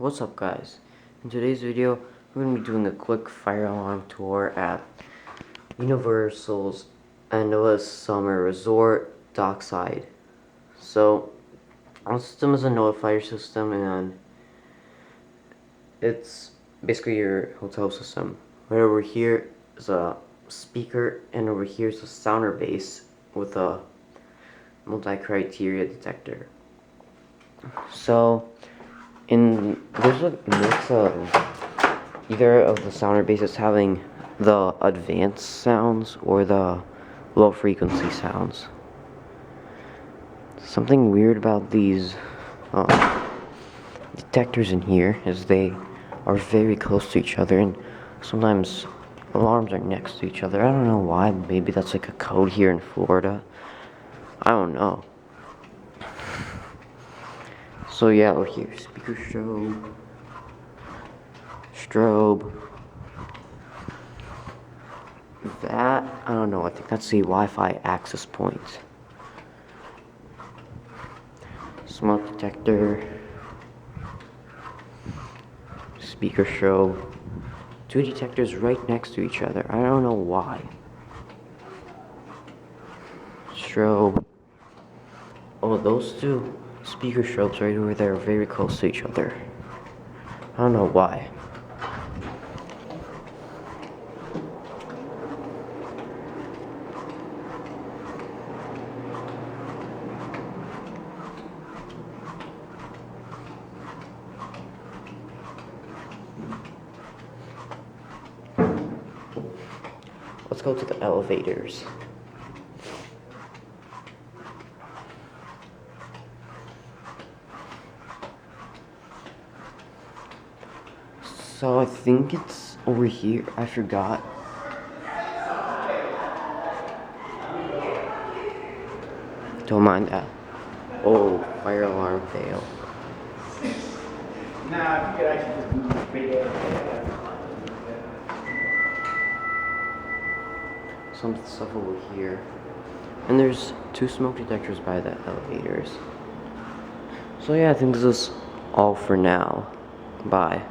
What's up guys? In today's video, we're going to be doing a quick fire alarm tour at Universal's Noah's Summer Resort Dockside. So, our system is a notifier system and it's basically your hotel system. Right over here is a speaker and over here is a sounder base with a multi-criteria detector. So, there's a mix of either of the sounder bases having the advanced sounds or the low frequency sounds. Something weird about these detectors in here is they are very close to each other, and sometimes alarms are next to each other. I don't know why. Maybe that's like a code here in Florida. I don't know. So yeah, over here, speaker strobe. That, I don't know, I think that's the Wi-Fi access point. Smoke detector. Speaker strobe. Two detectors right next to each other. I don't know why. Strobe. Oh, those two speaker strobes right over there are very close to each other. I don't know why. Let's go to the elevators. So I think it's over here. I forgot. Don't mind that. Oh, fire alarm fail. Nah, if you could actually just move the big Some stuff over here. And there's two smoke detectors by the elevators. So yeah, I think this is all for now. Bye.